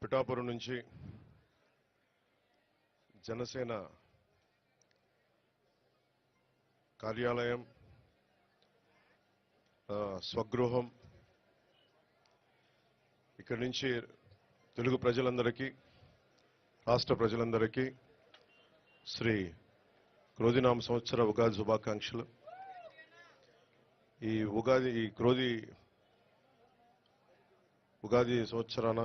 పిఠాపురం నుంచి జనసేన కార్యాలయం స్వగృహం ఇక్కడి నుంచి తెలుగు ప్రజలందరికీ రాష్ట్ర ప్రజలందరికీ శ్రీ క్రోధినామ సంవత్సర ఉగాది శుభాకాంక్షలు. ఈ ఉగాది సంవత్సరాన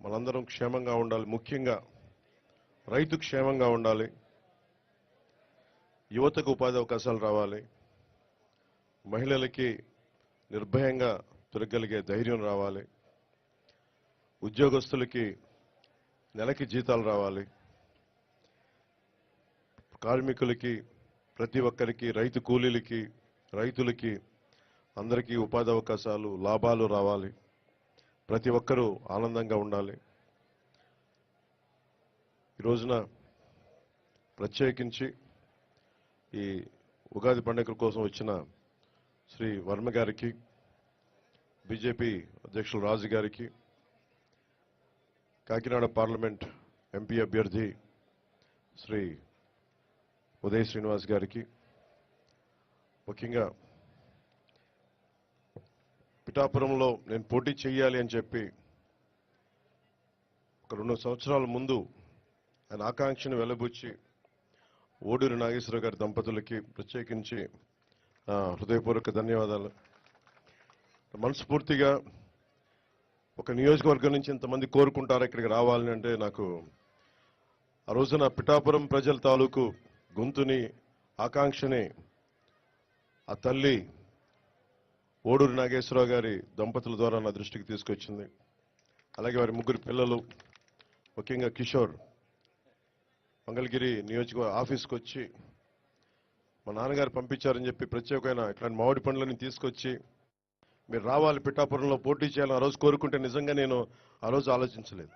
మనందరం క్షేమంగా ఉండాలి. ముఖ్యంగా రైతు క్షేమంగా ఉండాలి. యువతకు ఉపాధి అవకాశాలు రావాలి. మహిళలకి నిర్భయంగా తిరగలిగే ధైర్యం రావాలి. ఉద్యోగస్తులకి నెలకి జీతాలు రావాలి. కార్మికులకి ప్రతి ఒక్కరికి, రైతు కూలీలకి, రైతులకి అందరికీ ఉపాధి అవకాశాలు, లాభాలు రావాలి. ప్రతి ఒక్కరూ ఆనందంగా ఉండాలి. ఈ రోజున ప్రత్యేకించి ఈ ఉగాది పండుగ కోసం వచ్చిన శ్రీ వర్మ గారికి, బీజేపీ అధ్యక్షులు రాజు గారికి, కాకినాడ పార్లమెంట్ ఎంపీ అభ్యర్థి శ్రీ ఉదయ్ శ్రీనివాస్ గారికి, ముఖ్యంగా పిఠాపురంలో నేను పోటీ చేయాలి అని చెప్పి ఒక 2 సంవత్సరాల ముందు ఆయన ఆకాంక్షను వెలబుచ్చి ఓడూరి నాగేశ్వరరావు గారి దంపతులకి ప్రత్యేకించి హృదయపూర్వక ధన్యవాదాలు. మనస్ఫూర్తిగా ఒక నియోజకవర్గం నుంచి ఇంతమంది కోరుకుంటారు ఇక్కడికి రావాలని అంటే, నాకు ఆ రోజున పిఠాపురం ప్రజల తాలూకు గొంతుని, ఆకాంక్షని ఆ తల్లి ఓడూరి నాగేశ్వరరావు గారి దంపతుల ద్వారా నా దృష్టికి తీసుకొచ్చింది. అలాగే వారి 3 పిల్లలు, ముఖ్యంగా కిషోర్ మంగళగిరి నియోజకవర్గ ఆఫీస్కి వచ్చి మా నాన్నగారు పంపించారని చెప్పి ప్రత్యేకమైన ఇట్లాంటి మామిడి పండ్లని తీసుకొచ్చి మీరు రావాలి, పిఠాపురంలో పోటీ చేయాలని ఆ రోజు కోరుకుంటే నిజంగా నేను ఆ రోజు ఆలోచించలేదు.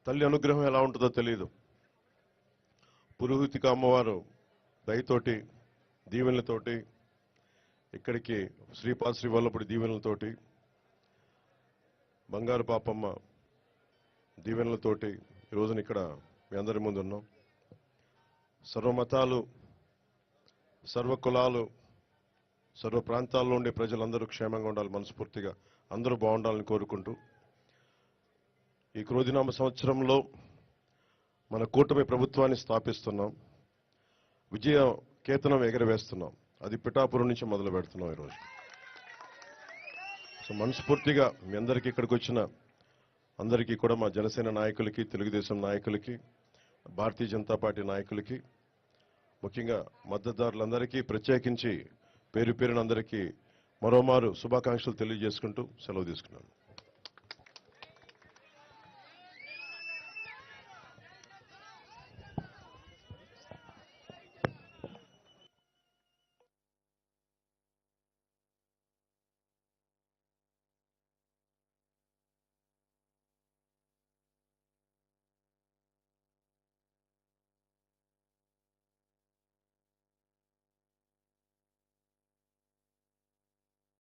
తల్లి అనుగ్రహం ఎలా ఉంటుందో తెలియదు. పురోహితిక అమ్మవారు దయతోటి, దీవెనలతోటి, ఇక్కడికి శ్రీపాద శ్రీ వల్లపుడి దీవెనలతోటి, బంగారు పాపమ్మ దీవెనలతోటి ఈ రోజున ఇక్కడ మీ అందరి ముందు ఉన్నాం. సర్వమతాలు, సర్వ కులాలు, సర్వ ప్రాంతాల్లో ఉండే ప్రజలందరూ క్షేమంగా ఉండాలి. మనస్ఫూర్తిగా అందరూ బాగుండాలని కోరుకుంటూ ఈ క్రోధినామ సంవత్సరంలో మన కూటమి ప్రభుత్వాన్ని స్థాపిస్తున్నాం. విజయ కేతనం ఎగరవేస్తున్నాం. అది పిఠాపురం నుంచి మొదలు పెడుతున్నాం ఈరోజు. సో మనస్ఫూర్తిగా మీ అందరికీ ఇక్కడికి వచ్చిన అందరికీ కూడా, మా జనసేన నాయకులకి, తెలుగుదేశం నాయకులకి, భారతీయ జనతా పార్టీ నాయకులకి, ముఖ్యంగా మద్దతుదారులందరికీ ప్రత్యేకించి పేరు పేరున అందరికీ మరోమారు శుభాకాంక్షలు తెలియజేసుకుంటూ సెలవు తీసుకున్నాను.